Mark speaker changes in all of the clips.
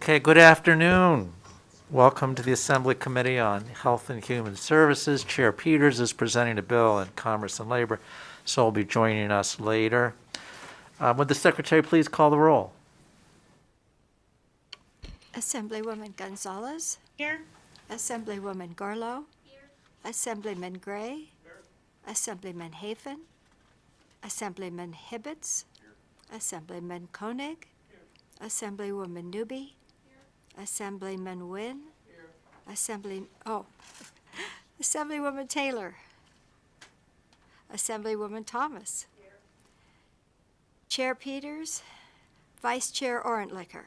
Speaker 1: Okay, good afternoon. Welcome to the Assembly Committee on Health and Human Services. Chair Peters is presenting a bill in Commerce and Labor, so will be joining us later. Would the Secretary please call the roll?
Speaker 2: Assemblywoman Gonzalez.
Speaker 3: Here.
Speaker 2: Assemblywoman Garlow. Here. Assemblyman Gray. Here. Assemblyman Hafen. Assemblyman Hibbets. Here. Assemblyman Koenig. Here. Assemblywoman Newby. Here. Assemblyman Wynn. Here. Assemblywoman Taylor. Assemblywoman Thomas. Here. Chair Peters. Vice Chair Orentlicher.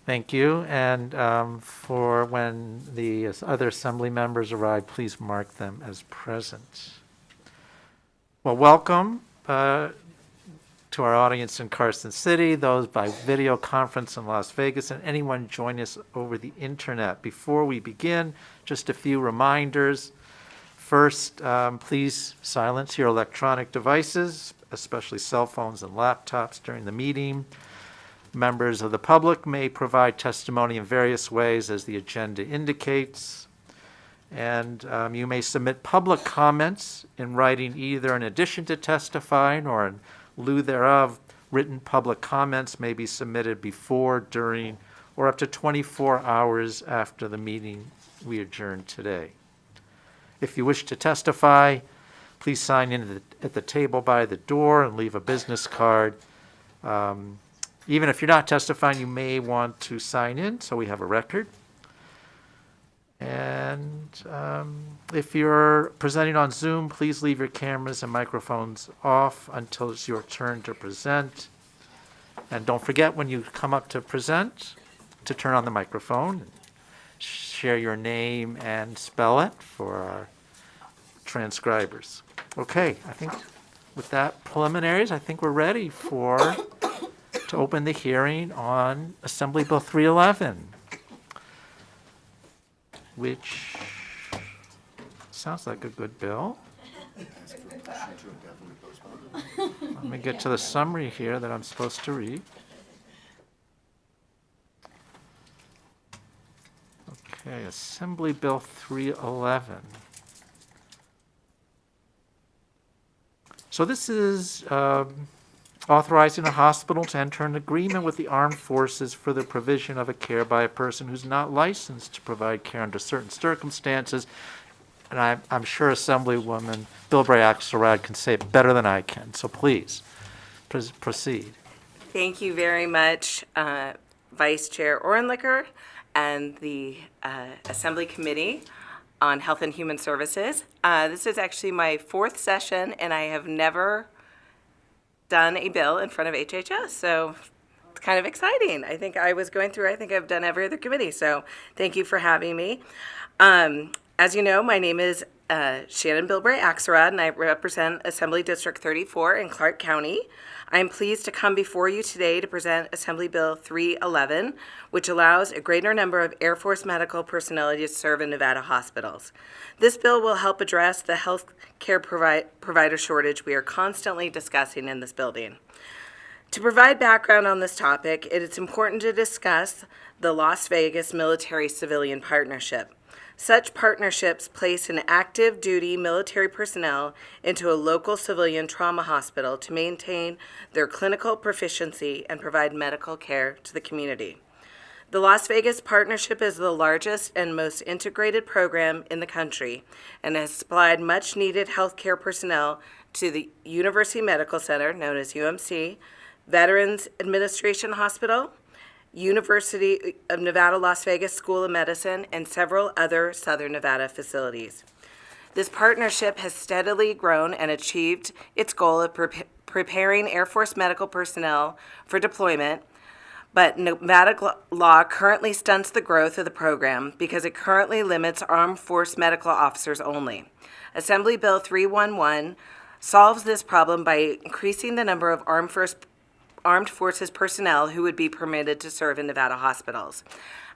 Speaker 1: Thank you. And for when the other Assembly members arrive, please mark them as present. Well, welcome to our audience in Carson City, those by video conference in Las Vegas, and anyone joining us over the internet. Before we begin, just a few reminders. First, please silence your electronic devices, especially cell phones and laptops during the meeting. Members of the public may provide testimony in various ways as the agenda indicates. And you may submit public comments in writing either in addition to testifying or in lieu thereof. Written public comments may be submitted before, during, or up to 24 hours after the meeting we adjourn today. If you wish to testify, please sign in at the table by the door and leave a business card. Even if you're not testifying, you may want to sign in so we have a record. And if you're presenting on Zoom, please leave your cameras and microphones off until it's your turn to present. And don't forget when you come up to present to turn on the microphone. Share your name and spell it for our transcribers. Okay, I think with that preliminaries, I think we're ready to open the hearing on Assembly Bill 311, which sounds like a good bill. Let me get to the summary here that I'm supposed to read. Okay, Assembly Bill 311. So this is authorizing a hospital to enter an agreement with the armed forces for the provision of a care by a person who's not licensed to provide care under certain circumstances. And I'm sure Assemblywoman Bilbray-Axelrod can say it better than I can. So please, proceed.
Speaker 3: Thank you very much, Vice Chair Orentlicher and the Assembly Committee on Health and Human Services. This is actually my fourth session, and I have never done a bill in front of HHS, so it's kind of exciting. I think I've done every other committee, so thank you for having me. As you know, my name is Shannon Bilbray-Axelrod, and I represent Assembly District 34 in Clark County. I am pleased to come before you today to present Assembly Bill 311, which allows a greater number of Air Force medical personnel to serve in Nevada hospitals. This bill will help address the health care provider shortage we are constantly discussing in this building. To provide background on this topic, it is important to discuss the Las Vegas military-civilian partnership. Such partnerships place an active duty military personnel into a local civilian trauma hospital to maintain their clinical proficiency and provide medical care to the community. The Las Vegas partnership is the largest and most integrated program in the country and has supplied much needed healthcare personnel to the University Medical Center, known as UMC, Veterans Administration Hospital, University of Nevada, Las Vegas School of Medicine, and several other Southern Nevada facilities. This partnership has steadily grown and achieved its goal of preparing Air Force medical personnel for deployment, but Nevada law currently stunts the growth of the program because it currently limits armed force medical officers only. Assembly Bill 311 solves this problem by increasing the number of armed forces personnel who would be permitted to serve in Nevada hospitals.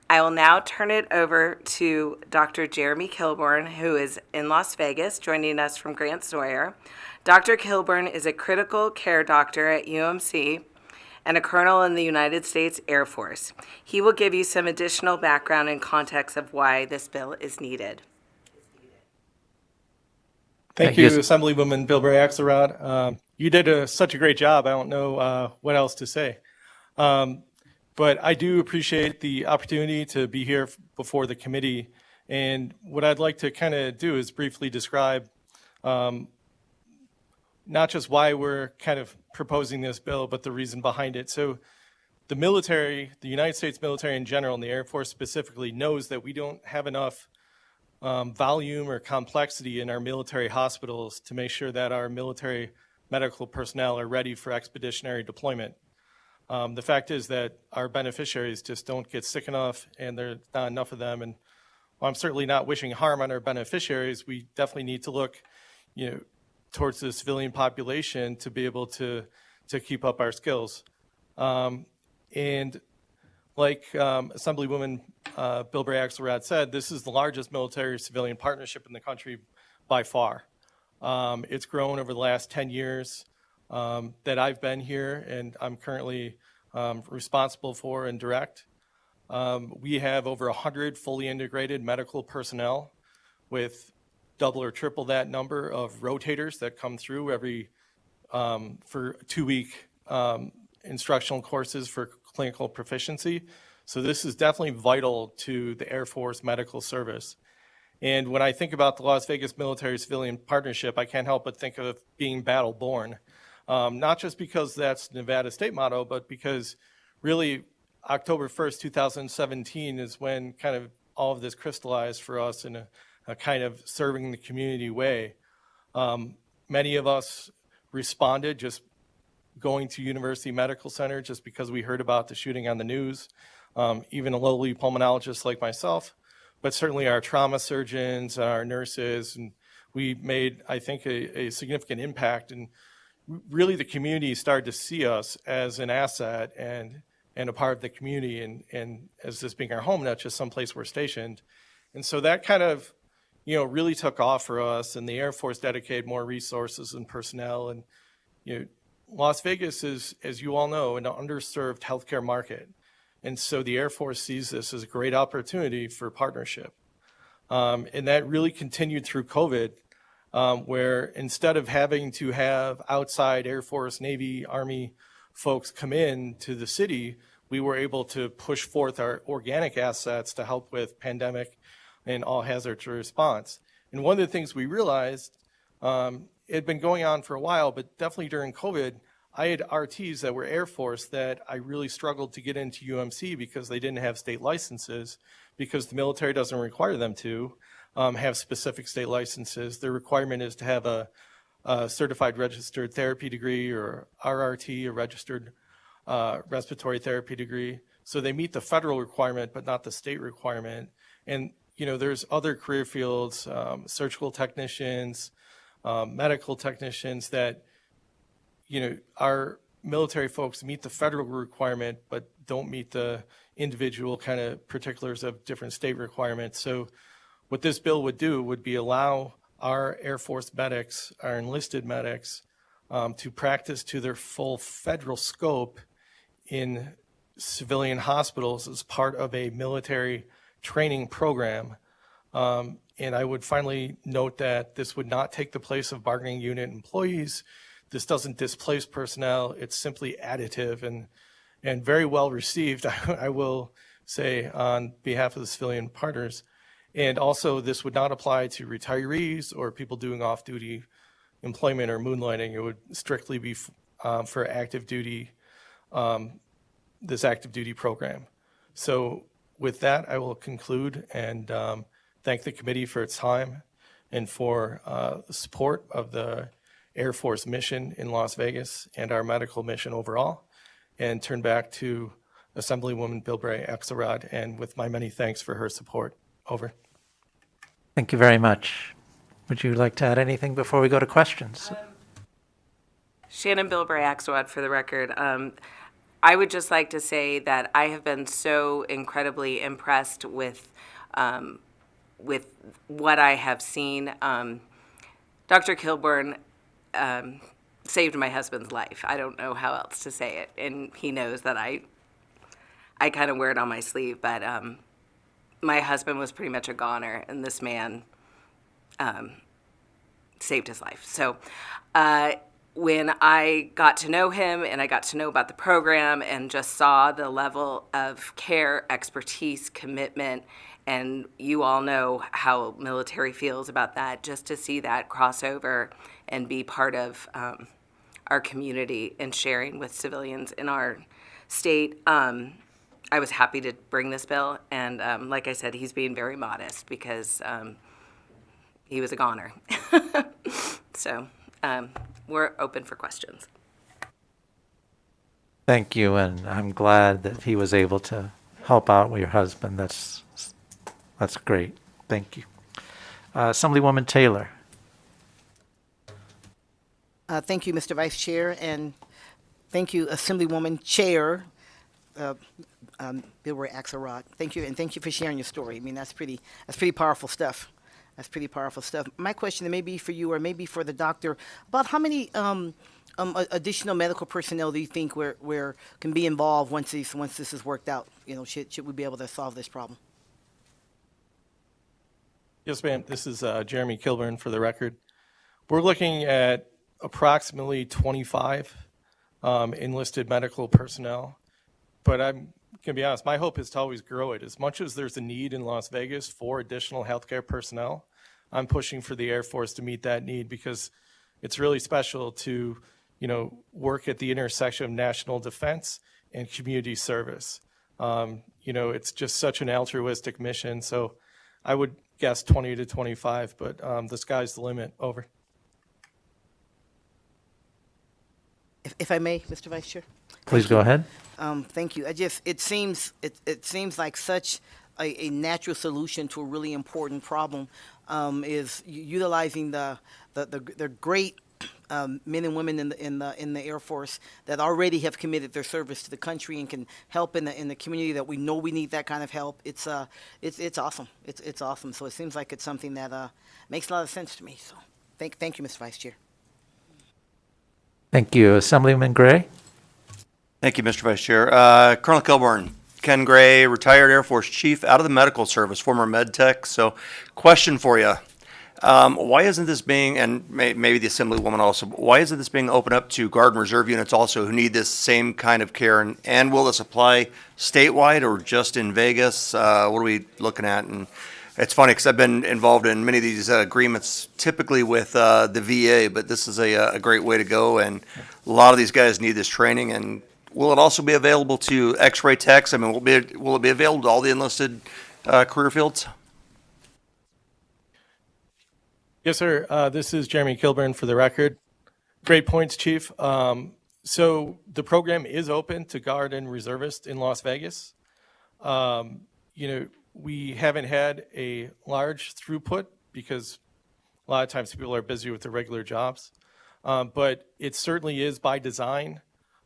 Speaker 3: I will now turn it over to Dr. Jeremy Kilburn, who is in Las Vegas, joining us from Grant Sawyer. Dr. Kilburn is a critical care doctor at UMC and a colonel in the United States Air Force. He will give you some additional background and context of why this bill is needed.
Speaker 4: Thank you, Assemblywoman Bilbray Axelrod. You did such a great job. I don't know what else to say. But I do appreciate the opportunity to be here before the committee. And what I'd like to kind of do is briefly describe not just why we're kind of proposing this bill, but the reason behind it. So the military, the United States military in general, and the Air Force specifically, knows that we don't have enough volume or complexity in our military hospitals to make sure that our military medical personnel are ready for expeditionary deployment. The fact is that our beneficiaries just don't get sick enough, and there's not enough of them. And while I'm certainly not wishing harm on our beneficiaries, we definitely need to look, towards the civilian population to be able to keep up our skills. And like Assemblywoman Bilbray Axelrod said, this is the largest military-civilian partnership in the country by far. It's grown over the last 10 years that I've been here, and I'm currently responsible for and direct. We have over 100 fully integrated medical personnel with double or triple that number of rotators that come through every for 2-week instructional courses for clinical proficiency. So this is definitely vital to the Air Force Medical Service. And when I think about the Las Vegas Military-Civilian Partnership, I can't help but think of being battle-born. Not just because that's Nevada state motto, but because really October 1st, 2017 is when kind of all of this crystallized for us in a kind of serving the community way. Many of us responded just going to University Medical Center just because we heard about the shooting on the news, even a lowly pulmonologist like myself, but certainly our trauma surgeons, our nurses, and we made, I think, a significant impact. And really the community started to see us as an asset and a part of the community and as this being our home, not just someplace we're stationed. And so that kind of, really took off for us, and the Air Force dedicated more resources and personnel. And, Las Vegas is, as you all know, an underserved healthcare market. And so the Air Force sees this as a great opportunity for partnership. And that really continued through COVID, where instead of having to have outside Air Force, Navy, Army folks come in to the city, we were able to push forth our organic assets to help with pandemic and all hazards response. And one of the things we realized, it had been going on for a while, but definitely during COVID, I had RTs that were Air Force that I really struggled to get into UMC because they didn't have state licenses, because the military doesn't require them to have specific state licenses. Their requirement is to have a certified registered therapy degree, or RRT, a registered respiratory therapy degree. So they meet the federal requirement, but not the state requirement. And there's other career fields, surgical technicians, medical technicians that, our military folks meet the federal requirement, but don't meet the individual kind of particulars of different state requirements. So what this bill would do would be allow our Air Force medics, our enlisted medics, to practice to their full federal scope in civilian hospitals as part of a military training program. And I would finally note that this would not take the place of bargaining unit employees. This doesn't displace personnel. It's simply additive and very well received, I will say, on behalf of the civilian partners. And also, this would not apply to retirees or people doing off-duty employment or moonlighting. It would strictly be for active duty, this active duty program. So with that, I will conclude and thank the committee for its time and for the support of the Air Force mission in Las Vegas and our medical mission overall, and turn back to Assemblywoman Bilbray Axelrod, and with my many thanks for her support. Over.
Speaker 1: Thank you very much. Would you like to add anything before we go to questions?
Speaker 3: Shannon Bilbray Axelrod, for the record. I would just like to say that I have been so incredibly impressed with what I have seen. Dr. Kilburn saved my husband's life. I don't know how else to say it, and he knows that I kind of wear it on my sleeve. But my husband was pretty much a goner, and this man saved his life. So when I got to know him and I got to know about the program and just saw the level of care, expertise, commitment, and you all know how military feels about that, just to see that crossover and be part of our community and sharing with civilians in our state, I was happy to bring this bill. And like I said, he's being very modest because he was a goner. So we're open for questions.
Speaker 1: Thank you, and I'm glad that he was able to help out with your husband. That's great. Thank you. Assemblywoman Taylor.
Speaker 5: Thank you, Mr. Vice Chair, and thank you, Assemblywoman Chair Bill Ray Axelrod. Thank you, and thank you for sharing your story. I mean, that's pretty powerful stuff. That's pretty powerful stuff. My question may be for you, or maybe for the doctor, about how many additional medical personnel do you think can be involved once this is worked out? You know, should we be able to solve this problem?
Speaker 4: Yes, ma'am. This is Jeremy Kilburn for the record. We're looking at approximately 25 enlisted medical personnel. But I'm going to be honest, my hope is to always grow it. As much as there's a need in Las Vegas for additional healthcare personnel, I'm pushing for the Air Force to meet that need because it's really special to, work at the intersection of national defense and community service. It's just such an altruistic mission. So I would guess 20 to 25, but the sky's the limit. Over.
Speaker 5: If I may, Mr. Vice Chair.
Speaker 1: Please go ahead.
Speaker 5: Thank you. It seems like such a natural solution to a really important problem is utilizing the great men and women in the Air Force that already have committed their service to the country and can help in the community that we know we need that kind of help. It's awesome. It's awesome. So it seems like it's something that makes a lot of sense to me. So thank you, Mr. Vice Chair.
Speaker 1: Thank you. Assemblyman Gray.
Speaker 6: Thank you, Mr. Vice Chair. Colonel Kilburn, Ken Gray, retired Air Force chief out of the medical service, former med tech. So question for you. Why isn't this being, and maybe the Assemblywoman also, why isn't this being opened up to Guard and Reserve units also who need this same kind of care? And will this apply statewide or just in Vegas? What are we looking at? And it's funny because I've been involved in many of these agreements, typically with the VA, but this is a great way to go. And a lot of these guys need this training. And will it also be available to X-ray techs? I mean, will it be available to all the enlisted career fields?
Speaker 4: Yes, sir. This is Jeremy Kilburn for the record. Great points, Chief. So the program is open to Guard and Reservists in Las Vegas. We haven't had a large throughput because a lot of times people are busy with their regular jobs. But it certainly is by design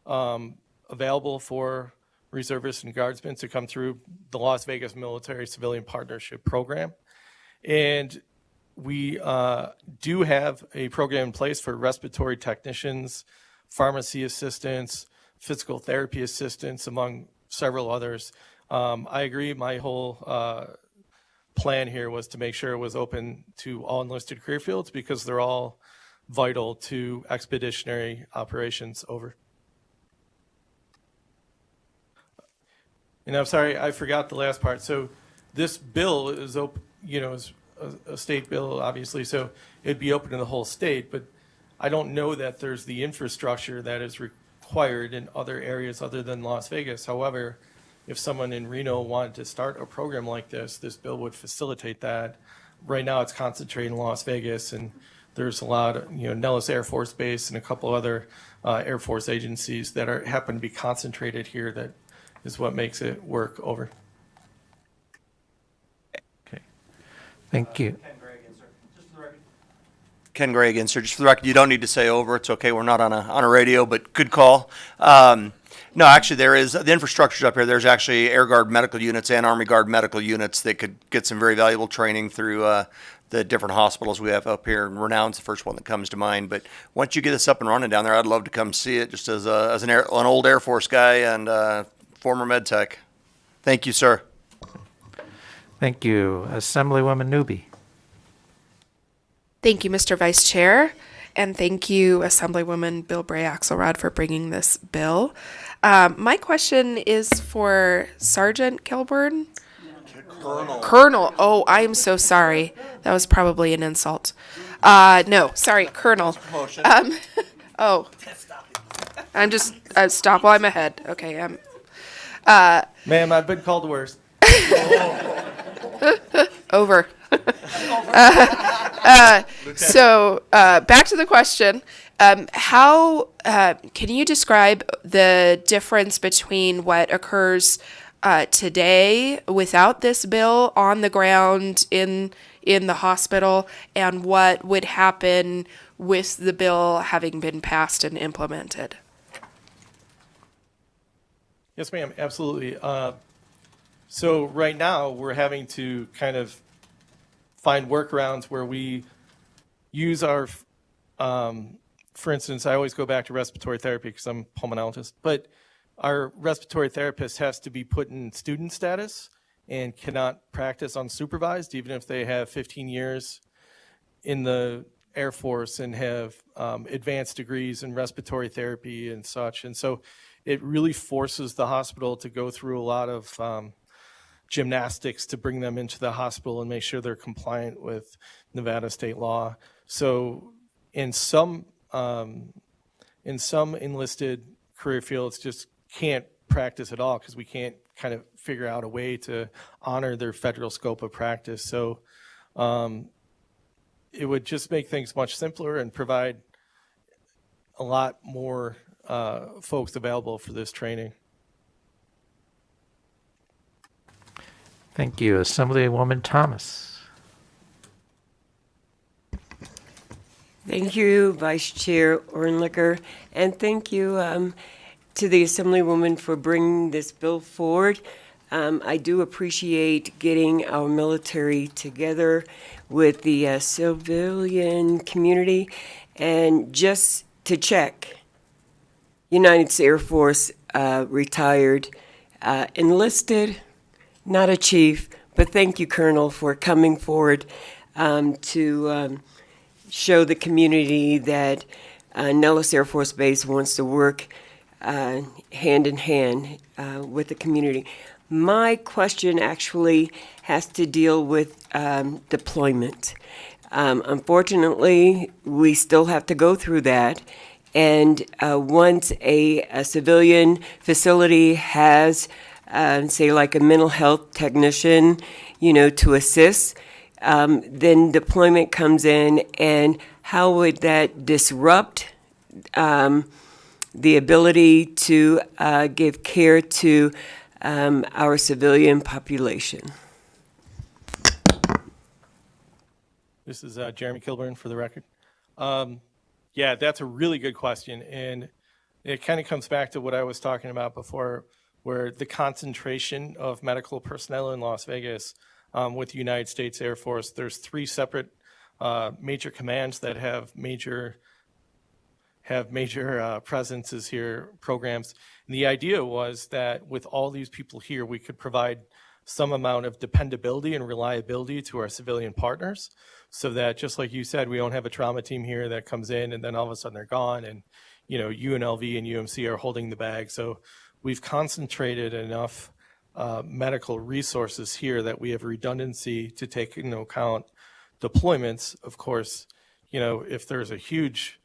Speaker 4: available for reservists and guardsmen to come through the Las Vegas Military Civilian Partnership Program. And we do have a program in place for respiratory technicians, pharmacy assistants, physical therapy assistants, among several others. I agree. My whole plan here was to make sure it was open to all enlisted career fields because they're all vital to expeditionary operations. Over. And I'm sorry, I forgot the last part. So this bill is open, is a state bill, obviously, so it'd be open to the whole state, but I don't know that there's the infrastructure that is required in other areas other than Las Vegas. However, if someone in Reno wanted to start a program like this bill would facilitate that. Right now it's concentrated in Las Vegas, and there's a lot of, Nellis Air Force Base and a couple other Air Force agencies that happen to be concentrated here. That is what makes it work. Over.
Speaker 1: Okay. Thank you.
Speaker 6: Ken Gray again, sir. Just for the record, you don't need to say over. It's okay. We're not on a radio, but good call. No, actually, there is, the infrastructure's up here. There's actually Air Guard medical units and Army Guard medical units that could get some very valuable training through the different hospitals we have up here. And Renown's the first one that comes to mind. But once you get this up and running down there, I'd love to come see it just as an old Air Force guy and former med tech. Thank you, sir.
Speaker 1: Thank you. Assemblywoman Newby.
Speaker 7: Thank you, Mr. Vice Chair, and thank you, Assemblywoman Bilbray Axelrod, for bringing this bill. My question is for Sergeant Kilburn. Colonel. Oh, I am so sorry. That was probably an insult. No, sorry, Colonel. Oh, I'm just stop while I'm ahead. Okay,
Speaker 4: Ma'am, I've been called worse.
Speaker 7: over. So back to the question. How can you describe the difference between what occurs today without this bill on the ground in the hospital and what would happen with the bill having been passed and implemented?
Speaker 4: Yes, ma'am, absolutely. So right now, we're having to kind of find workarounds where we use our, for instance, I always go back to respiratory therapy because I'm a pulmonologist, but our respiratory therapist has to be put in student status and cannot practice unsupervised, even if they have 15 years in the Air Force and have advanced degrees in respiratory therapy and such. And so it really forces the hospital to go through a lot of gymnastics to bring them into the hospital and make sure they're compliant with Nevada state law. So in some enlisted career fields, just can't practice at all because we can't kind of figure out a way to honor their federal scope of practice. So it would just make things much simpler and provide a lot more folks available for this training.
Speaker 1: Thank you. Assemblywoman Thomas.
Speaker 8: Thank you, Vice Chair Ornlicker, and thank you to the Assemblywoman for bringing this bill forward. I do appreciate getting our military together with the civilian community. And just to check, United States Air Force retired, enlisted, not a chief, but thank you, Colonel, for coming forward to show the community that Nellis Air Force Base wants to work hand in hand with the community. My question actually has to deal with deployment. Unfortunately, we still have to go through that. And once a civilian facility has, say, like a mental health technician, to assist, then deployment comes in, and how would that disrupt the ability to give care to our civilian population?
Speaker 4: This is Jeremy Kilburn for the record. Yeah, that's a really good question. And it kind of comes back to what I was talking about before, where the concentration of medical personnel in Las Vegas with the United States Air Force, there's 3 separate major commands that have major presences here, programs. And the idea was that with all these people here, we could provide some amount of dependability and reliability to our civilian partners, so that, just like you said, we don't have a trauma team here that comes in and then all of a sudden they're gone, and UNLV and UMC are holding the bag. So we've concentrated enough medical resources here that we have redundancy to take into account deployments. Of course, if there's a huge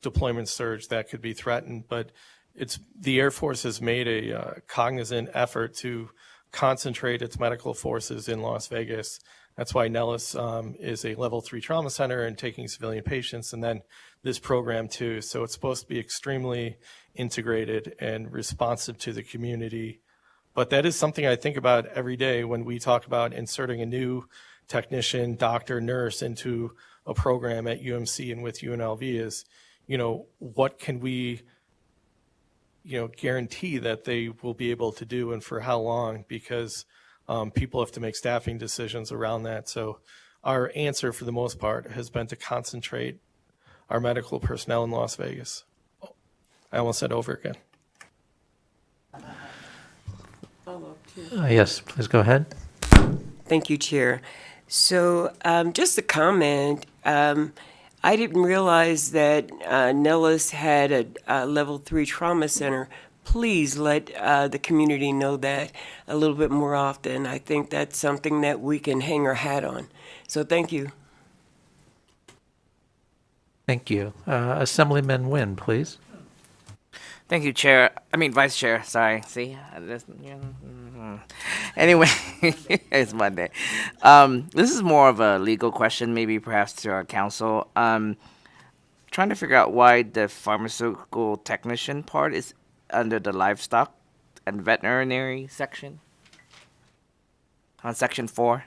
Speaker 4: deployment surge that could be threatened, but the Air Force has made a cognizant effort to concentrate its medical forces in Las Vegas. That's why Nellis is a level 3 trauma center and taking civilian patients, and then this program too. So it's supposed to be extremely integrated and responsive to the community. But that is something I think about every day when we talk about inserting a new technician, doctor, nurse into a program at UMC and with UNLV is, what can we guarantee that they will be able to do and for how long, because people have to make staffing decisions around that. So our answer for the most part has been to concentrate our medical personnel in Las Vegas. I almost said over again.
Speaker 1: Yes, please go ahead.
Speaker 8: Thank you, Chair. So just a comment. I didn't realize that Nellis had a level 3 trauma center. Please let the community know that a little bit more often. I think that's something that we can hang our hat on. So thank you.
Speaker 1: Thank you. Assemblyman Nguyen, please.
Speaker 9: Thank you, Vice Chair. Sorry. See? Anyway, it's Monday. This is more of a legal question, maybe perhaps to our council. Trying to figure out why the pharmaceutical technician part is under the livestock and veterinary section on section 4.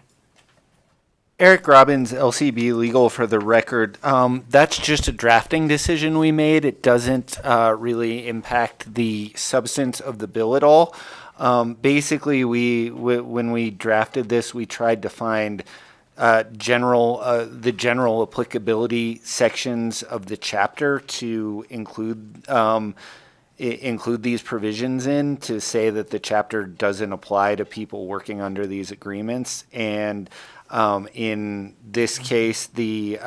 Speaker 10: Eric Robbins, LCB Legal, for the record. That's just a drafting decision we made. It doesn't really impact the substance of the bill at all. Basically, when we drafted this, we tried to find the general applicability sections of the chapter to include these provisions in, to say that the chapter doesn't apply to people working under these agreements. And in this case, the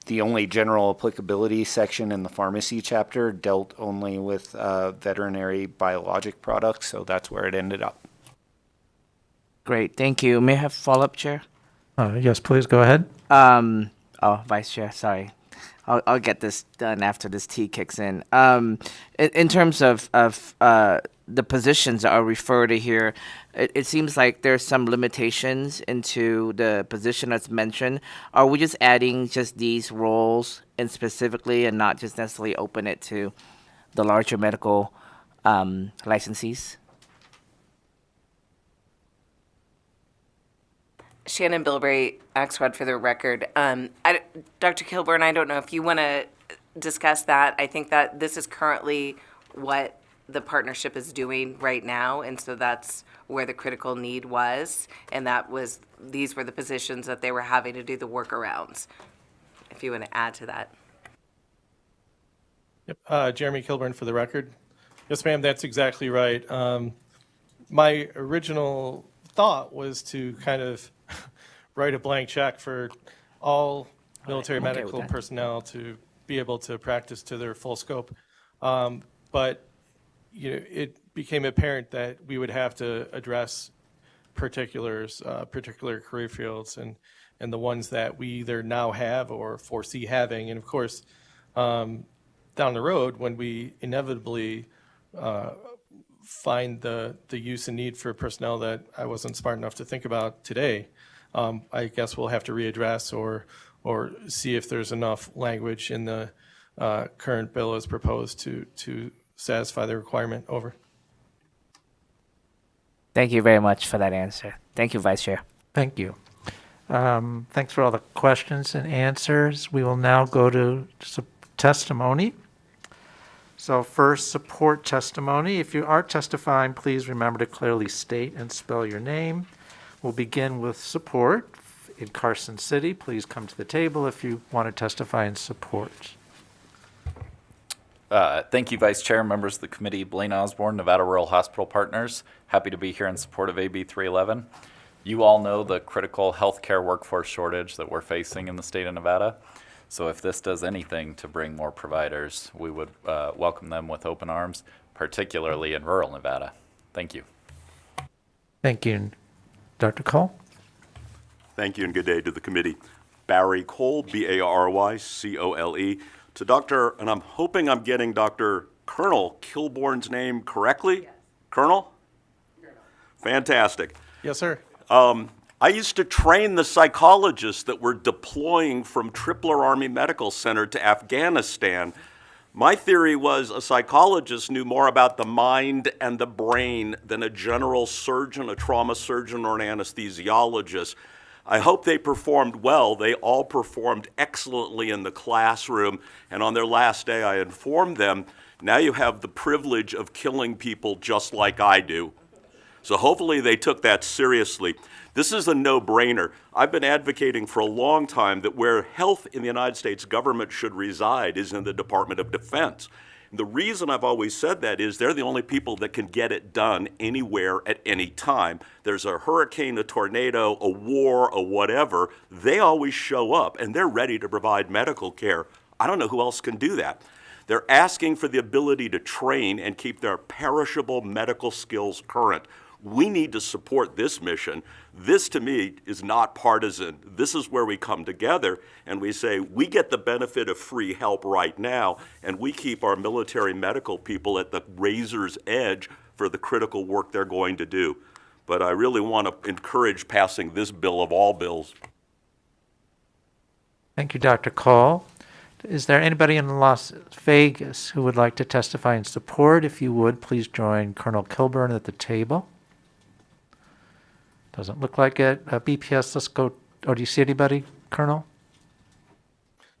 Speaker 10: only general applicability section in the pharmacy chapter dealt only with veterinary biologic products, so that's where it ended up.
Speaker 9: Great. Thank you. May I have follow-up, Chair?
Speaker 1: Yes, please go ahead.
Speaker 9: Vice Chair, sorry. I'll get this done after this T kicks in. In terms of the positions that are referred to here, it seems like there's some limitations into the position that's mentioned. Are we just adding just these roles and specifically and not just necessarily open it to the larger medical licensees?
Speaker 3: Shannon Bilbray, Axelrod for the record. Dr. Kilburn, I don't know if you want to discuss that. I think that this is currently what the partnership is doing right now, and so that's where the critical need was, and these were the positions that they were having to do the workarounds. If you want to add to that.
Speaker 4: Yep. Jeremy Kilburn for the record. Yes, ma'am, that's exactly right. My original thought was to kind of write a blank check for all military medical personnel to be able to practice to their full scope. But it became apparent that we would have to address particular career fields and the ones that we either now have or foresee having. And of course, down the road, when we inevitably find the use and need for personnel that I wasn't smart enough to think about today, I guess we'll have to readdress or see if there's enough language in the current bill as proposed to satisfy the requirement. Over.
Speaker 9: Thank you very much for that answer. Thank you, Vice Chair.
Speaker 1: Thank you. Thanks for all the questions and answers. We will now go to testimony. So first, support testimony. If you are testifying, please remember to clearly state and spell your name. We'll begin with support. In Carson City, please come to the table if you want to testify in support.
Speaker 11: Thank you, Vice Chair, members of the committee. Blaine Osborne, Nevada Rural Hospital Partners. Happy to be here in support of AB 311. You all know the critical healthcare workforce shortage that we're facing in the state of Nevada. So if this does anything to bring more providers, we would welcome them with open arms, particularly in rural Nevada. Thank you.
Speaker 1: Thank you. Dr. Cole?
Speaker 12: Thank you and good day to the committee. Barry Cole, B-A-R-R-Y-C-O-L-E. To Dr., and I'm hoping I'm getting Dr. Colonel Kilbourn's name correctly? Yes. Colonel? Fantastic.
Speaker 4: Yes, sir.
Speaker 12: I used to train the psychologists that were deploying from Tripler Army Medical Center to Afghanistan. My theory was a psychologist knew more about the mind and the brain than a general surgeon, a trauma surgeon, or an anesthesiologist. I hope they performed well. They all performed excellently in the classroom, and on their last day I informed them, Now you have the privilege of killing people just like I do. So hopefully they took that seriously. This is a no-brainer. I've been advocating for a long time that where health in the United States government should reside is in the Department of Defense. And the reason I've always said that is they're the only people that can get it done anywhere at any time. There's a hurricane, a tornado, a war, a whatever. They always show up, and they're ready to provide medical care. I don't know who else can do that. They're asking for the ability to train and keep their perishable medical skills current. We need to support this mission. This, to me, is not partisan. This is where we come together and we say, we get the benefit of free help right now, and we keep our military medical people at the razor's edge for the critical work they're going to do. But I really want to encourage passing this bill of all bills.
Speaker 1: Thank you, Dr. Cole. Is there anybody in Las Vegas who would like to testify in support? If you would, please join Colonel Kilburn at the table. Doesn't look like it. BPS, let's go. Oh, do you see anybody, Colonel?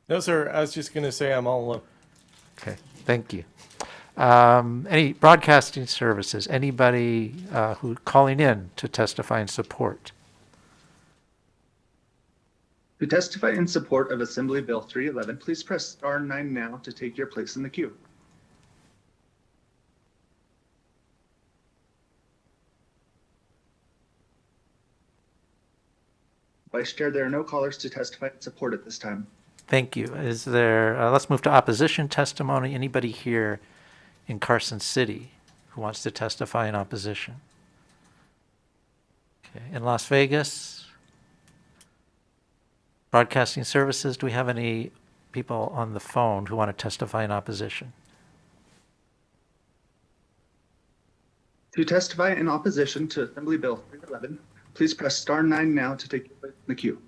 Speaker 4: No, sir. I was just going to say I'm all alone.
Speaker 1: Okay, thank you. Any broadcasting services? Anybody who calling in to testify in support?
Speaker 13: To testify in support of Assembly Bill 311, please press star 9 now to take your place in the queue. Vice Chair, there are no callers to testify in support at this time.
Speaker 1: Thank you. Is there, let's move to opposition testimony. Anybody here in Carson City who wants to testify in opposition? Okay, in Las Vegas, broadcasting services, do we have any people on the phone who want to testify in opposition?
Speaker 13: To testify in opposition to Assembly Bill 311, please press star 9 now to take your place in the queue.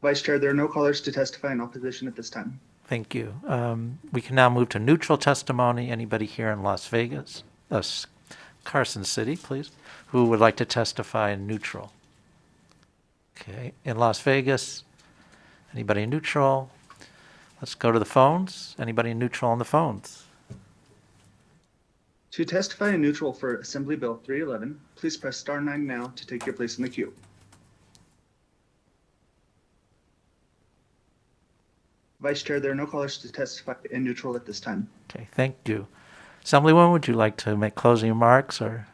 Speaker 13: Vice Chair, there are no callers to testify in opposition at this time.
Speaker 1: Thank you. We can now move to neutral testimony. Anybody here in Las Vegas, Carson City, please, who would like to testify in neutral? Okay, in Las Vegas, anybody in neutral? Let's go to the phones. Anybody in neutral on the phones?
Speaker 13: To testify in neutral for Assembly Bill 311, please press star 9 now to take your place in the queue. Vice Chair, there are no callers to testify in neutral at this time.
Speaker 1: Okay, thank you. Assemblywoman, would you like to make closing remarks, or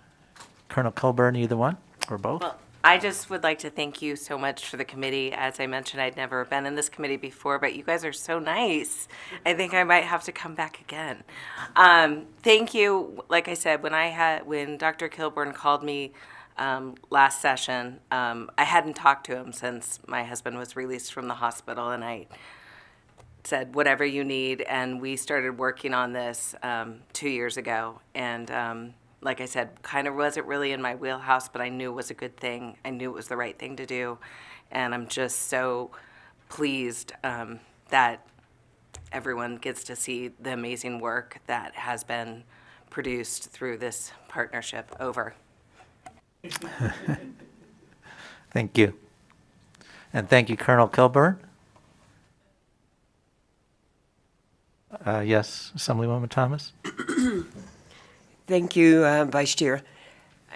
Speaker 1: Colonel Kilburn, either one, or both?
Speaker 3: Well, I just would like to thank you so much for the committee. As I mentioned, I'd never been in this committee before, but you guys are so nice. I think I might have to come back again. Thank you. Like I said, when Dr. Kilburn called me last session, I hadn't talked to him since my husband was released from the hospital, and I said, whatever you need, and we started working on this 2 years ago. And like I said, kind of wasn't really in my wheelhouse, but I knew it was a good thing. I knew it was the right thing to do. And I'm just so pleased that everyone gets to see the amazing work that has been produced through this partnership. Over.
Speaker 1: Thank you. And thank you, Colonel Kilburn. Yes, Assemblywoman Thomas?
Speaker 8: Thank you, Vice Chair.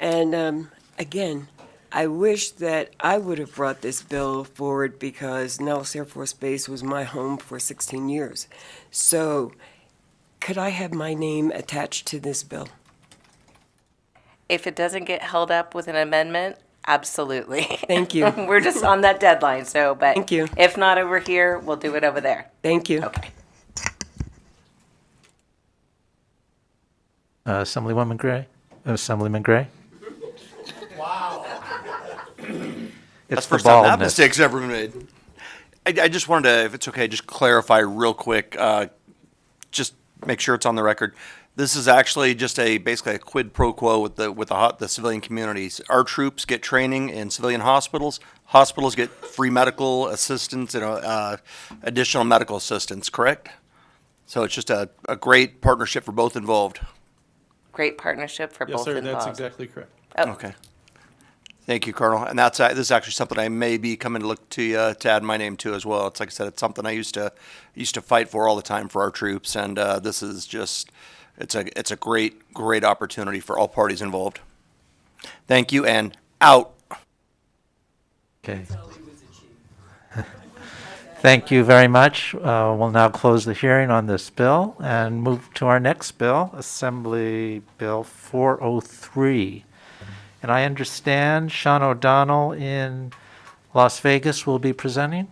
Speaker 8: And again, I wish that I would have brought this bill forward because Nellis Air Force Base was my home for 16 years. So could I have my name attached to this bill?
Speaker 3: If it doesn't get held up with an amendment, absolutely.
Speaker 8: Thank you.
Speaker 3: We're just on that deadline, so, but
Speaker 8: Thank you.
Speaker 3: if not over here, we'll do it over there.
Speaker 8: Thank you.
Speaker 3: Okay.
Speaker 1: Assemblywoman Gray? Assemblyman Gray?
Speaker 6: Wow.
Speaker 1: It's
Speaker 6: That's
Speaker 1: the
Speaker 6: the first time that
Speaker 1: baldness.
Speaker 6: mistake's ever been made. I just wanted to, if it's okay, just clarify real quick, just make sure it's on the record. This is actually just basically a quid pro quo with the civilian communities. Our troops get training in civilian hospitals. Hospitals get free medical assistance and additional medical assistance, correct? So it's just a great partnership for both involved.
Speaker 3: Great partnership for
Speaker 4: Yes,
Speaker 3: both
Speaker 4: sir.
Speaker 3: involved.
Speaker 4: That's exactly correct.
Speaker 3: Oh,
Speaker 6: Okay. Thank you, Colonel. And this is actually something I may be coming to look to you to add my name to as well. It's like I said, it's something I used to fight for all the time for our troops, and this is just it's a great opportunity for all parties involved. Thank you, and out.
Speaker 1: Okay. Thank you very much. We'll now close the hearing on this bill and move to our next bill, Assembly Bill 403. And I understand Sean O'Donnell in Las Vegas will be presenting.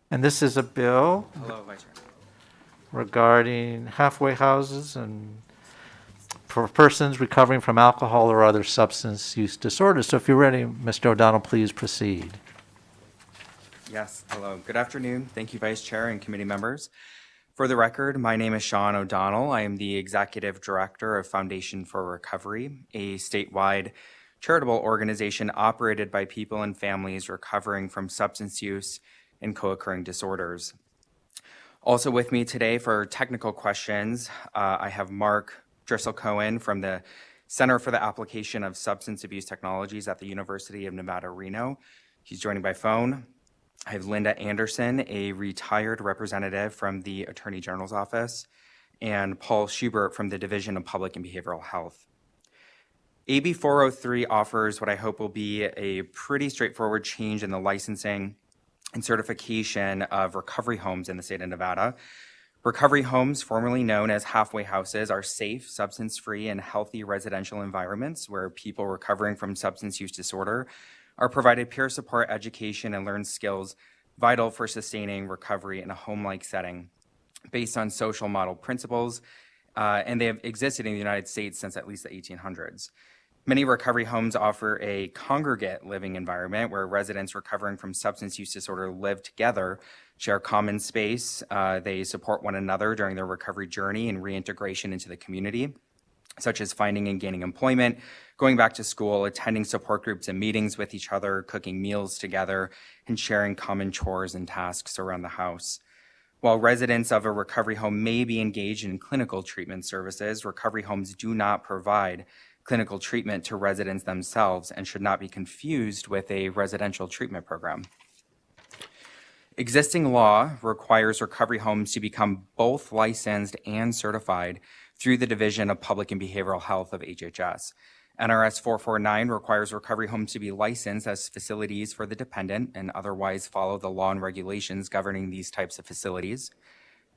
Speaker 1: And this is a bill
Speaker 14: Hello, Vice Chair.
Speaker 1: regarding halfway houses and for persons recovering from alcohol or other substance use disorders. So if you're ready, Mr. O'Donnell, please proceed.
Speaker 14: Yes, hello. Good afternoon. Thank you, Vice Chair and committee members. For the record, my name is Sean O'Donnell. I am the Executive Director of Foundation for Recovery, a statewide charitable organization operated by people and families recovering from substance use and co-occurring disorders. Also with me today for technical questions, I have Mark Driscoll-Cohen from the Center for the Application of Substance Abuse Technologies at the University of Nevada, Reno. He's joining by phone. I have Linda Anderson, a retired representative from the Attorney General's Office, and Paul Schubert from the Division of Public and Behavioral Health. AB 403 offers what I hope will be a pretty straightforward change in the licensing and certification of recovery homes in the state of Nevada. Recovery homes, formerly known as halfway houses, are safe, substance-free, and healthy residential environments where people recovering from substance use disorder are provided peer support, education, and learned skills vital for sustaining recovery in a home-like setting based on social model principles, and they have existed in the United States since at least the 1800s. Many recovery homes offer a congregate living environment where residents recovering from substance use disorder live together, share common space, they support one another during their recovery journey and reintegration into the community, such as finding and gaining employment, going back to school, attending support groups and meetings with each other, cooking meals together, and sharing common chores and tasks around the house. While residents of a recovery home may be engaged in clinical treatment services, recovery homes do not provide clinical treatment to residents themselves and should not be confused with a residential treatment program. Existing law requires recovery homes to become both licensed and certified through the Division of Public and Behavioral Health of HHS. NRS 449 requires recovery homes to be licensed as facilities for the dependent and otherwise follow the law and regulations governing these types of facilities.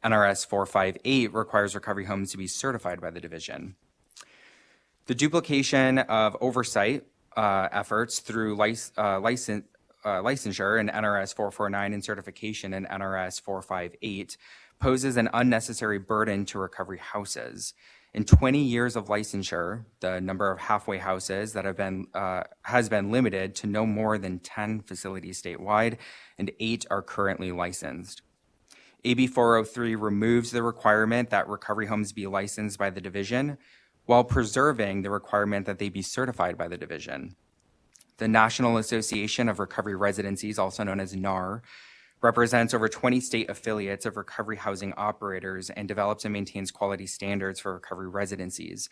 Speaker 14: NRS 458 requires recovery homes to be certified by the division. The duplication of oversight efforts through licensure in NRS 449 and certification in NRS 458 poses an unnecessary burden to recovery houses. In 20 years of licensure, the number of halfway houses that have been has been limited to no more than 10 facilities statewide, and 8 are currently licensed. AB 403 removes the requirement that recovery homes be licensed by the division, while preserving the requirement that they be certified by the division. The National Association of Recovery Residencies, also known as NAR, represents over 20 state affiliates of recovery housing operators and develops and maintains quality standards for recovery residencies.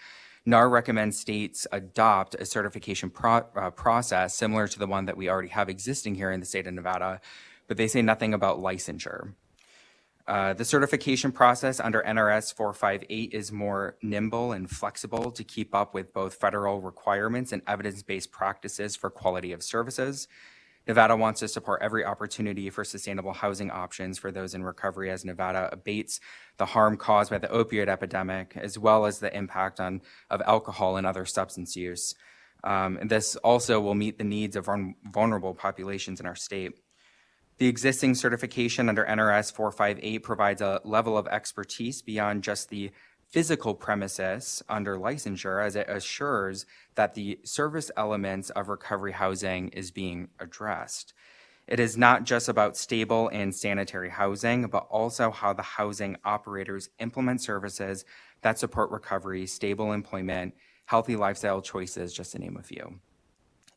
Speaker 14: NAR recommends states adopt a certification process similar to the one that we already have existing here in the state of Nevada, but they say nothing about licensure. The certification process under NRS 458 is more nimble and flexible to keep up with both federal requirements and evidence-based practices for quality of services. Nevada wants to support every opportunity for sustainable housing options for those in recovery as Nevada abates the harm caused by the opioid epidemic, as well as the impact of alcohol and other substance use. And this also will meet the needs of vulnerable populations in our state. The existing certification under NRS 458 provides a level of expertise beyond just the physical premises under licensure, as it assures that the service elements of recovery housing is being addressed. It is not just about stable and sanitary housing, but also how the housing operators implement services that support recovery, stable employment, healthy lifestyle choices, just to name a few.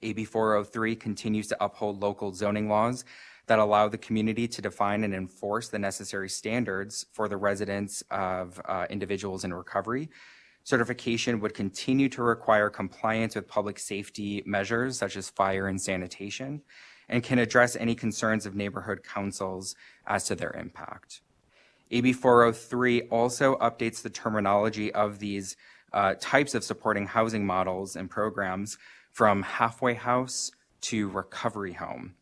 Speaker 14: AB 403 continues to uphold local zoning laws that allow the community to define and enforce the necessary standards for the residents of individuals in recovery. Certification would continue to require compliance with public safety measures such as fire and sanitation, and can address any concerns of neighborhood councils as to their impact. AB 403 also updates the terminology of these types of supporting housing models and programs from halfway house to recovery home.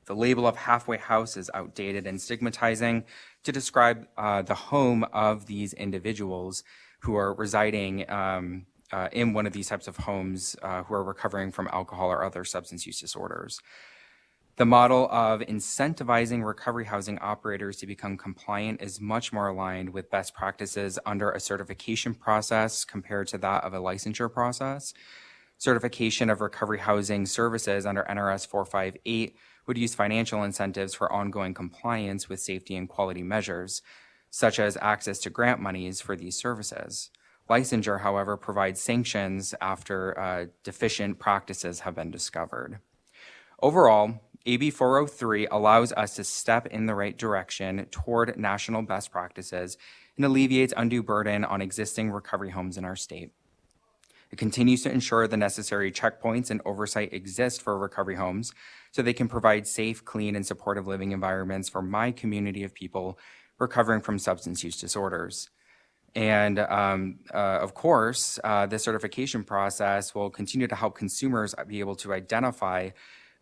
Speaker 14: The label of halfway house is outdated and stigmatizing to describe the home of these individuals who are residing in one of these types of homes who are recovering from alcohol or other substance use disorders. The model of incentivizing recovery housing operators to become compliant is much more aligned with best practices under a certification process compared to that of a licensure process. Certification of recovery housing services under NRS 458 would use financial incentives for ongoing compliance with safety and quality measures, such as access to grant monies for these services. Licensure, however, provides sanctions after deficient practices have been discovered. Overall, AB 403 allows us to step in the right direction toward national best practices and alleviates undue burden on existing recovery homes in our state. It continues to ensure the necessary checkpoints and oversight exist for recovery homes so they can provide safe, clean, and supportive living environments for my community of people recovering from substance use disorders. And of course, the certification process will continue to help consumers be able to identify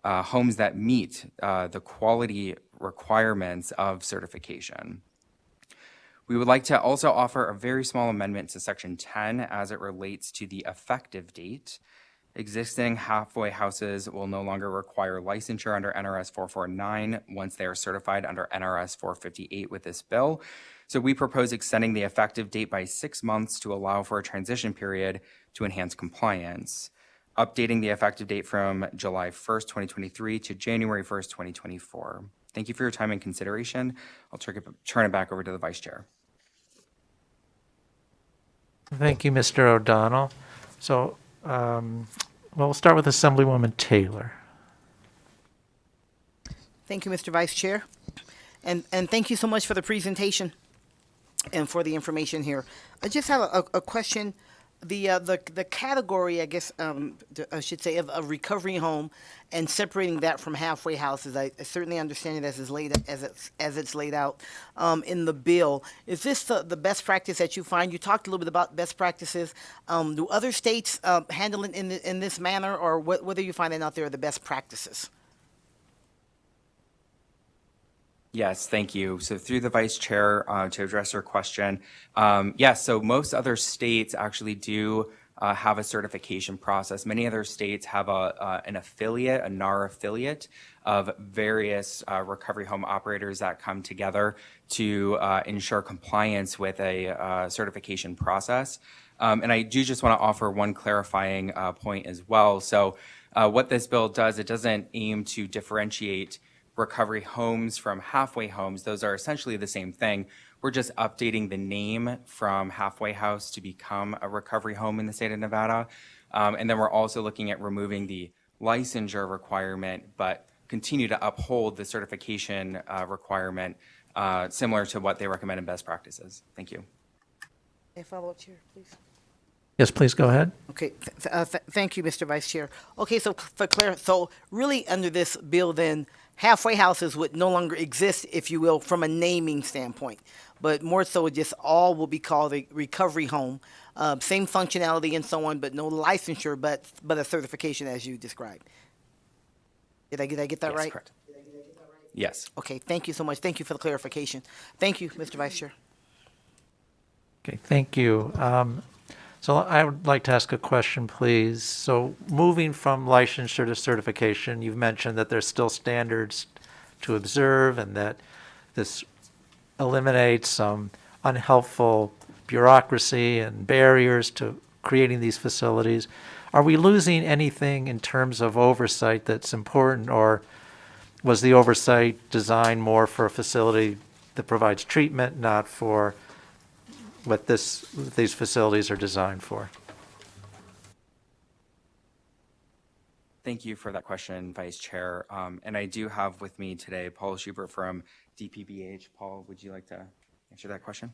Speaker 14: homes that meet the quality requirements of certification. We would like to also offer a very small amendment to Section 10 as it relates to the effective date. Existing halfway houses will no longer require licensure under NRS 449 once they are certified under NRS 458 with this bill. So we propose extending the effective date by 6 months to allow for a transition period to enhance compliance, updating the effective date from July 1st, 2023 to January 1st, 2024. Thank you for your time and consideration. I'll turn it back over to the Vice Chair.
Speaker 1: Thank you, Mr. O'Donnell. So, we'll start with Assemblywoman Taylor.
Speaker 5: Thank you, Mr. Vice Chair. And thank you so much for the presentation and for the information here. I just have a question. The category, I guess, I should say, of a recovery home and separating that from halfway houses, I certainly understand it as it's laid out in the bill. Is this the best practice that you find? You talked a little bit about best practices. Do other states handle it in this manner, or what are you finding out there are the best practices?
Speaker 14: Yes, thank you. So through the Vice Chair, to address your question, yes, so most other states actually do have a certification process. Many other states have an affiliate, a NAR affiliate of various recovery home operators that come together to ensure compliance with a certification process. And I do just want to offer one clarifying point as well. So what this bill does, it doesn't aim to differentiate recovery homes from halfway homes. Those are essentially the same thing. We're just updating the name from halfway house to become a recovery home in the state of Nevada. And then we're also looking at removing the licensure requirement, but continue to uphold the certification requirement similar to what they recommend in best practices. Thank you.
Speaker 5: A follow-up, Chair, please.
Speaker 1: Yes, please go ahead.
Speaker 5: Okay, thank you, Mr. Vice Chair. Okay, so so really under this bill then, halfway houses would no longer exist, if you will, from a naming standpoint, but more so just all will be called a recovery home, same functionality and so on, but no licensure, but a certification as you described. Did I get that
Speaker 14: Yes,
Speaker 5: right?
Speaker 14: correct. Yes.
Speaker 5: Okay, thank you so much. Thank you for the clarification. Thank you, Mr. Vice Chair.
Speaker 1: Okay, thank you. So I would like to ask a question, please. So moving from licensure to certification, you've mentioned that there's still standards to observe and that this eliminates some unhelpful bureaucracy and barriers to creating these facilities. Are we losing anything in terms of oversight that's important, or was the oversight designed more for a facility that provides treatment, not for what these facilities are designed for?
Speaker 14: Thank you for that question, Vice Chair. And I do have with me today Paul Schubert from DPBH. Paul, would you like to answer that question?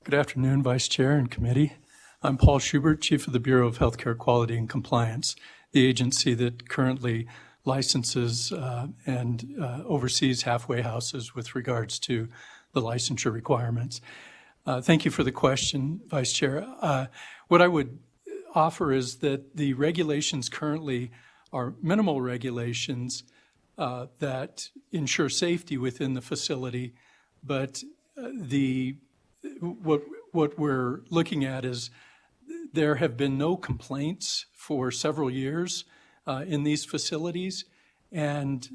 Speaker 15: Good afternoon, Vice Chair and Committee. I'm Paul Schubert, Chief of the Bureau of Healthcare Quality and Compliance, the agency that currently licenses and oversees halfway houses with regards to the licensure requirements. Thank you for the question, Vice Chair. What I would offer is that the regulations currently are minimal regulations that ensure safety within the facility, but what we're looking at is there have been no complaints for several years in these facilities, and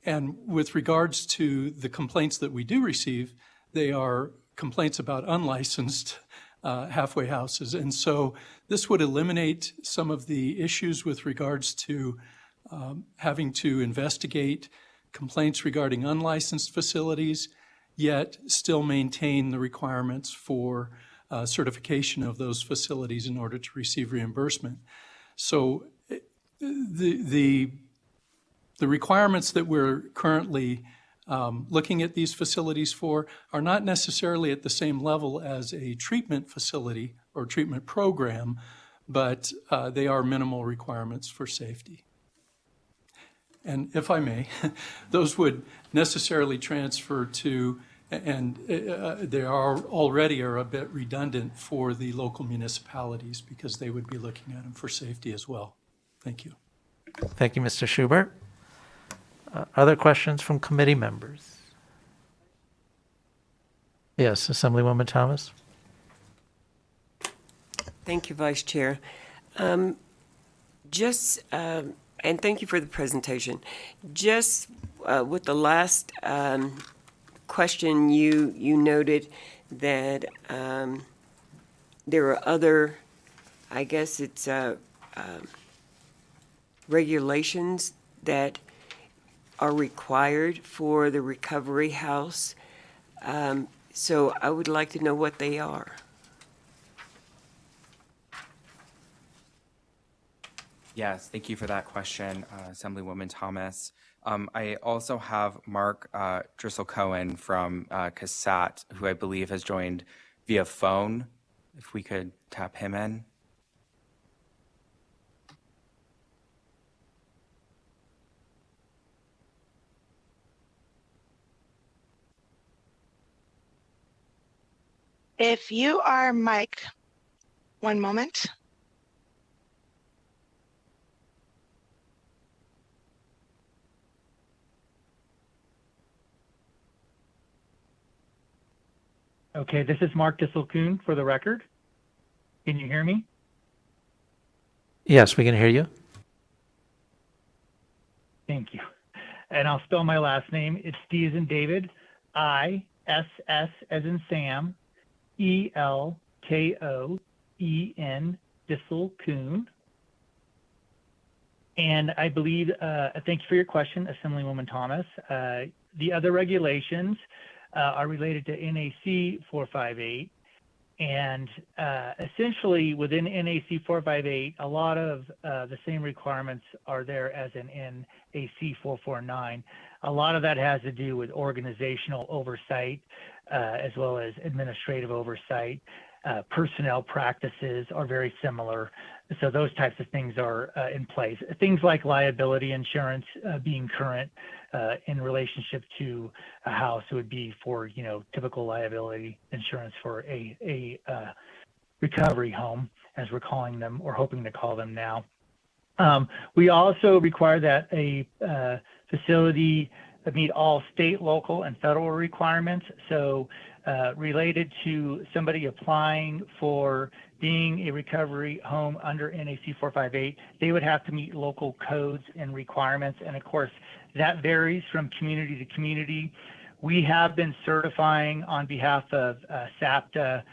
Speaker 15: with regards to the complaints that we do receive, they are complaints about unlicensed halfway houses, and so this would eliminate some of the issues with regards to having to investigate complaints regarding unlicensed facilities, yet still maintain the requirements for certification of those facilities in order to receive reimbursement. So the requirements that we're currently looking at these facilities for are not necessarily at the same level as a treatment facility or treatment program, but they are minimal requirements for safety. And if I may, those would necessarily transfer to, and they already are a bit redundant for the local municipalities because they would be looking at them for safety as well. Thank you.
Speaker 1: Thank you, Mr. Schubert. Other questions from committee members? Yes, Assemblywoman Thomas.
Speaker 8: Thank you, Vice Chair. And thank you for the presentation. Just with the last question, you noted that there are other, I guess it's regulations that are required for the recovery house. So I would like to know what they are.
Speaker 14: Yes, thank you for that question, Assemblywoman Thomas. I also have Mark Driscoll-Cohen from CASAT, who I believe has joined via phone. If we could tap him in.
Speaker 16: If you are Mike, one moment.
Speaker 17: Okay, this is Mark Disselkoon for the record. Can you hear me?
Speaker 1: Yes, we can hear you.
Speaker 17: Thank you. And I'll spell my last name. It's D as in David, I-S-S as in Sam, E-L-K-O-E-N, Disselkoon. And I believe, thank you for your question, Assemblywoman Thomas. The other regulations are related to NAC 458. And essentially within NAC 458, a lot of the same requirements are there as in NAC 449. A lot of that has to do with organizational oversight as well as administrative oversight. Personnel practices are very similar. So those types of things are in place. Things like liability insurance being current in relationship to a house would be for, typical liability insurance for a recovery home, as we're calling them or hoping to call them now. We also require that a facility meet all state, local, and federal requirements. So related to somebody applying for being a recovery home under NAC 458, they would have to meet local codes and requirements. And of course, that varies from community to community. We have been certifying on behalf of SAPTA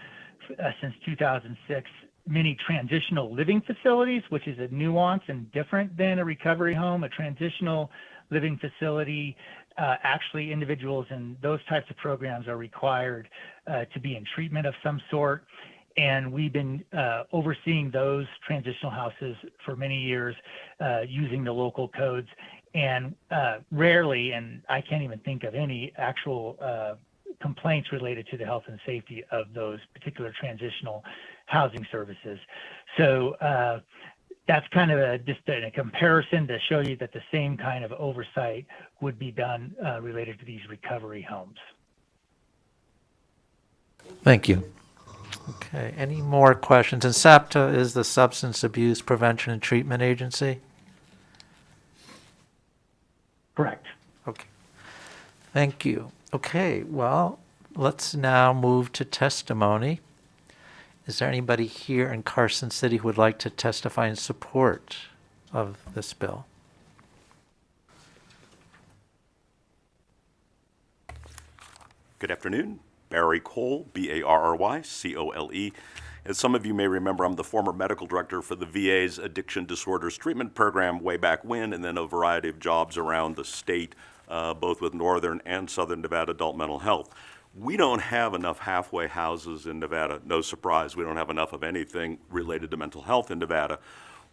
Speaker 17: since 2006 many transitional living facilities, which is a nuance and different than a recovery home. A transitional living facility, actually individuals in those types of programs are required to be in treatment of some sort. And we've been overseeing those transitional houses for many years using the local codes. And rarely, and I can't even think of any actual complaints related to the health and safety of those particular transitional housing services. So that's kind of just a comparison to show you that the same kind of oversight would be done related to these recovery homes.
Speaker 1: Thank you. Okay, any more questions? And SAPTA is the Substance Abuse Prevention and Treatment Agency?
Speaker 17: Correct.
Speaker 1: Okay. Thank you. Okay, well, let's now move to testimony. Is there anybody here in Carson City who would like to testify in support of this bill?
Speaker 12: Good afternoon. Barry Cole, Barrycole. As some of you may remember, I'm the former medical director for the VA's Addiction Disorders Treatment Program way back when, and then a variety of jobs around the state, both with Northern and Southern Nevada adult mental health. We don't have enough halfway houses in Nevada. No surprise, we don't have enough of anything related to mental health in Nevada.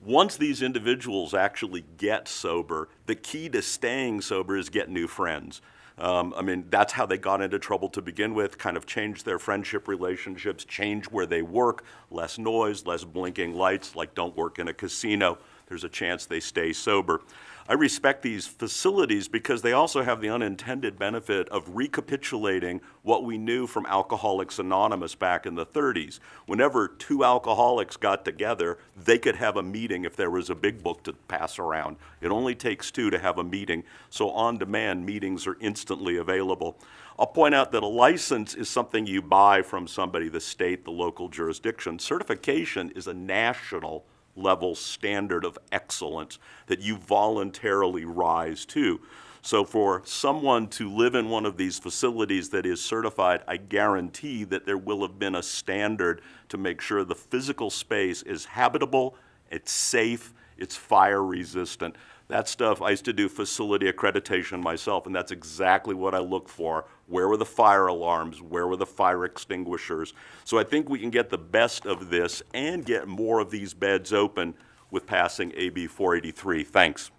Speaker 12: Once these individuals actually get sober, the key to staying sober is get new friends. I mean, that's how they got into trouble to begin with, kind of changed their friendship relationships, change where they work, less noise, less blinking lights, like don't work in a casino. There's a chance they stay sober. I respect these facilities because they also have the unintended benefit of recapitulating what we knew from Alcoholics Anonymous back in the 30s. Whenever two alcoholics got together, they could have a meeting if there was a big book to pass around. It only takes two to have a meeting, so on-demand meetings are instantly available. I'll point out that a license is something you buy from somebody, the state, the local jurisdiction. Certification is a national level standard of excellence that you voluntarily rise to. So for someone to live in one of these facilities that is certified, I guarantee that there will have been a standard to make sure the physical space is habitable, it's safe, it's fire resistant. That stuff, I used to do facility accreditation myself, and that's exactly what I look for. Where were the fire alarms? Where were the fire extinguishers? So I think we can get the best of this and get more of these beds open with passing AB 483. Thanks.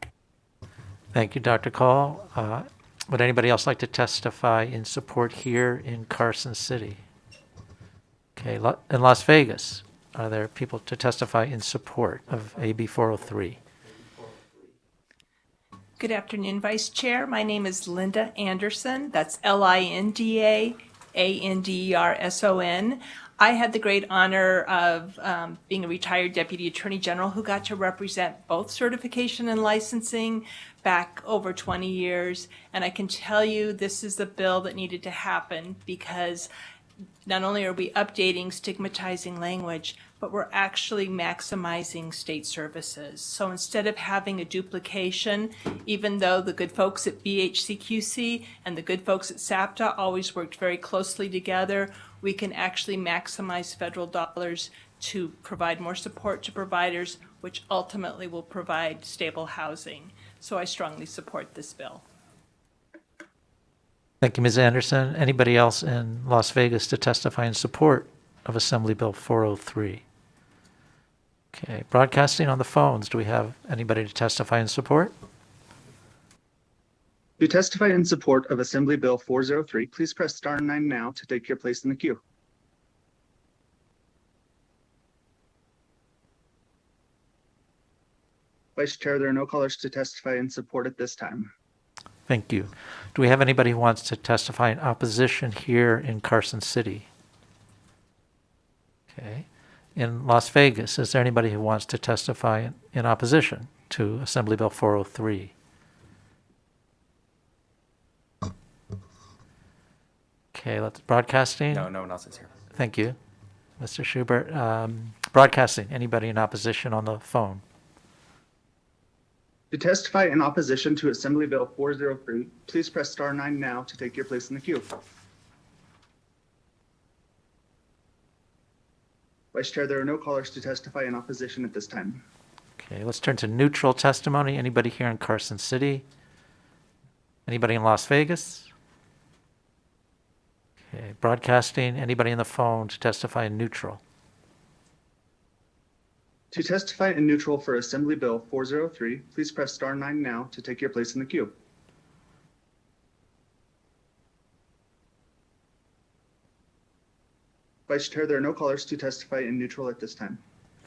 Speaker 1: Thank you, Dr. Call. Would anybody else like to testify in support here in Carson City? Okay, in Las Vegas, are there people to testify in support of AB 403?
Speaker 18: Good afternoon, Vice Chair. My name is Linda Anderson. That's Linda Anderson. I had the great honor of being a retired Deputy Attorney General who got to represent both certification and licensing back over 20 years. And I can tell you this is the bill that needed to happen because not only are we updating stigmatizing language, but we're actually maximizing state services. So instead of having a duplication, even though the good folks at BHCQC and the good folks at SAPTA always worked very closely together, we can actually maximize federal dollars to provide more support to providers, which ultimately will provide stable housing. So I strongly support this bill.
Speaker 1: Thank you, Ms. Anderson. Anybody else in Las Vegas to testify in support of Assembly Bill 403? Okay, broadcasting on the phones. Do we have anybody to testify in support?
Speaker 13: To testify in support of Assembly Bill 403, please press star 9 now to take your place in the queue. Vice Chair, there are no callers to testify in support at this time.
Speaker 1: Thank you. Do we have anybody who wants to testify in opposition here in Carson City? Okay. In Las Vegas, is there anybody who wants to testify in opposition to Assembly Bill 403? Okay, let's broadcasting.
Speaker 14: No one else is here.
Speaker 1: Thank you, Mr. Schubert. Broadcasting, anybody in opposition on the phone?
Speaker 13: To testify in opposition to Assembly Bill 403, please press star 9 now to take your place in the queue. Vice Chair, there are no callers to testify in opposition at this time.
Speaker 1: Okay, let's turn to neutral testimony. Anybody here in Carson City? Anybody in Las Vegas? Okay, broadcasting, anybody on the phone to testify in neutral?
Speaker 13: To testify in neutral for Assembly Bill 403, please press star 9 now to take your place in the queue. Vice Chair, there are no callers to testify in neutral at this time.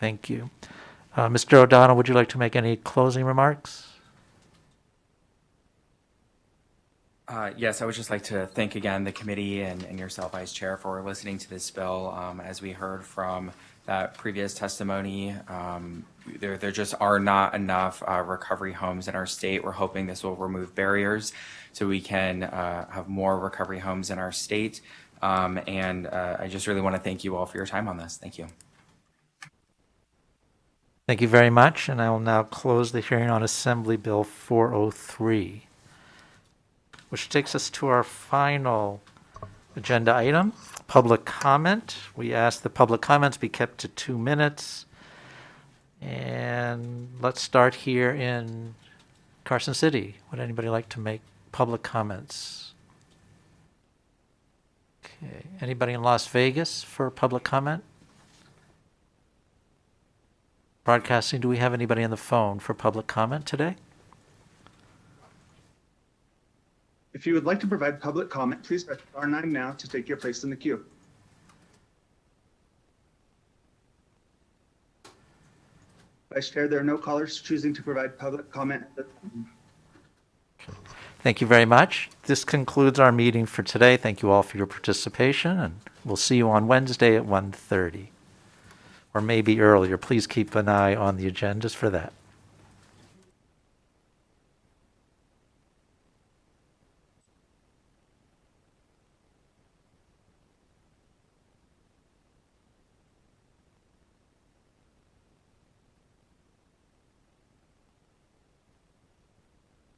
Speaker 1: Thank you. Mr. O'Donnell, would you like to make any closing remarks?
Speaker 14: Yes, I would just like to thank again the committee and yourself, Vice Chair, for listening to this bill. As we heard from that previous testimony, there just are not enough recovery homes in our state. We're hoping this will remove barriers so we can have more recovery homes in our state. I just really want to thank you all for your time on this. Thank you.
Speaker 1: Thank you very much, and I will now close the hearing on Assembly Bill 403, which takes us to our final agenda item, public comment. We ask the public comments be kept to 2 minutes. And let's start here in Carson City. Would anybody like to make public comments? Okay, anybody in Las Vegas for public comment? Broadcasting, do we have anybody on the phone for public comment today?
Speaker 13: If you would like to provide public comment, please press star 9 now to take your place in the queue. Vice Chair, there are no callers choosing to provide public comment.
Speaker 1: Thank you very much. This concludes our meeting for today. Thank you all for your participation, and we'll see you on Wednesday at 1:30, or maybe earlier. Please keep an eye on the agendas for that.